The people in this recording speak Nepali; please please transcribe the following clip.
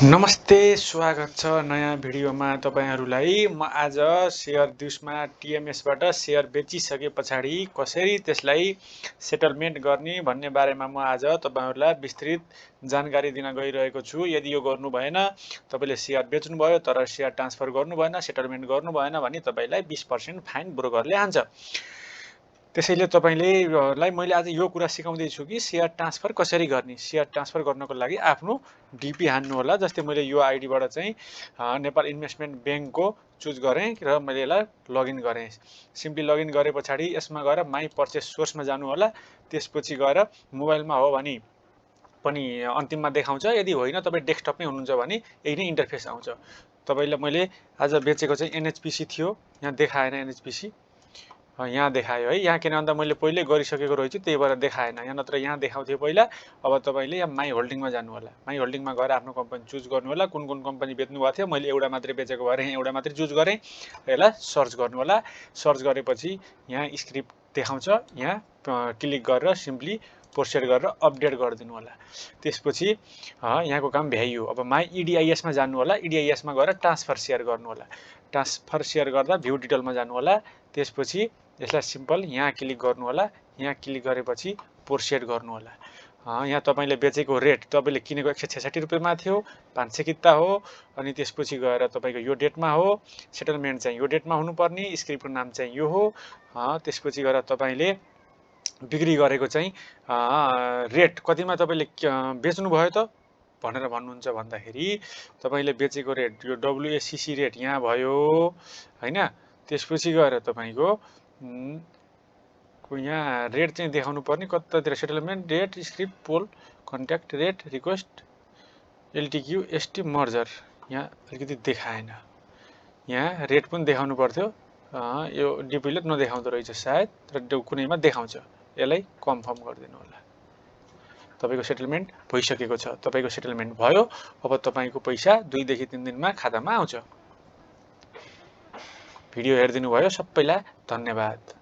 नमस्ते, स्वागत छ नयाँ भिडियोमा तपाईहरुलाई। म आज शेयर दिवसमा टिएमएसबाट शेयर बेचिसके पछाडी कसरी त्यसलाई सेटलमेन्ट गर्ने भन्ने बारेमा म आज तपाईहरुलाई विस्तृत जानकारी दिन गइरहेको छु। यदि यो गर्नु भएन, तपाईले शेयर बेच्नु भयो तर शेयर ट्रान्सफर गर्नु भएन, सेटलमेन्ट गर्नु भएन भने तपाईलाई 20% फाइन ब्रोकरले हान्छ। त्यसैले तपाईलाई मैले आज यो कुरा सिकाउँदै छु कि शेयर ट्रान्सफर कसरी गर्ने। शेयर ट्रान्सफर गर्नको लागि आफ्नो डीपी हान्नु होला। जस्तै मैले यो आईडीबाट चाहिँ नेपाल इन्भेस्टमेन्ट बैंकको चुज गरे र मैले यसलाई लगइन गरे। सिम्पली लगइन गरे पछाडी यसमा गएर माई पर्चेस सोर्समा जानु होला। त्यसपछि गएर मोबाइलमा हो भने पनि अन्तिममा देखाउँछ, यदि होइन तपाई डेस्कटपमै हुनुहुन्छ भने यही नै इन्टरफेस आउँछ। तपाईलाई मैले आज बेचेको चाहिँ एनएचपीसी थियो, यहाँ देखाएन एनएचपीसी, यहाँ देखायो है। यहाँ किन भन्दा मैले पहिले गरिसकेको रहेछु त्यही भएर देखाएन, यहाँ नत्र यहाँ देखाउँथ्यो पहिला। अब तपाईले यहाँ माई होल्डिङमा जानु होला। माई होल्डिङमा गएर आफ्नो कम्पनी चुज गर्नु होला। कुन कुन कम्पनी बेच्नु भएको थियो, मैले एउटा मात्रै बेचेको भएर यहाँ एउटा मात्रै चुज गरे। यसलाई सर्च गर्नु होला। सर्च गरेपछि यहाँ स्क्रिप्ट देखाउँछ, यहाँ क्लिक गरेर सिम्पली प्रोसेड गरेर अपडेट गरिदिनु होला। त्यसपछि यहाँको काम भ्याइयो। अब माई इडिआईएस मा जानु होला। इडिआईएस मा गएर ट्रान्सफर शेयर गर्नु होला। ट्रान्सफर शेयर गर्दा भ्यू डिटेलमा जानु होला। त्यसपछि यसलाई सिम्पल यहाँ क्लिक गर्नु होला। यहाँ क्लिक गरेपछि प्रोसेड गर्नु होला। यहाँ तपाईले बेचेको रेट तपाईले किनेको 166 रुपैयाँमा थियो, 500 किता हो। अनि त्यसपछि गएर तपाईको यो डेटमा हो, सेटलमेन्ट चाहिँ यो डेटमा हुनुपर्ने, स्क्रिप्टको नाम चाहिँ यो हो। त्यसपछि गएर तपाईले बिक्री गरेको चाहिँ रेट कतिमा तपाईले बेच्नु भयो त भनेर भन्नुहुन्छ भन्दाखेरि तपाईले बेचेको रेट यो डब्ल्युएसीसी रेट यहाँ भयो हैन। त्यसपछि गएर तपाईको यहाँ रेट चाहिँ देखाउनु पर्ने कतातिर सेटलमेन्ट डेट, स्क्रिप्ट, पोल, contract rate, request, LTQ, ST, merger यहाँ अलिकति देखाएन। यहाँ रेट पनि देखाउनु पर्थ्यो। यो डीपीले नदेखाउँदो रहेछ सायद, तर कुनैमा देखाउँछ। यसलाई कन्फर्म गरिदिनु होला। तपाईको सेटलमेन्ट भइसकेको छ। तपाईको सेटलमेन्ट भयो। अब तपाईको पैसा 2 देखि 3 दिनमा खातामा आउँछ। भिडियो हेर्दिनु भयो सबैलाई धन्यवाद।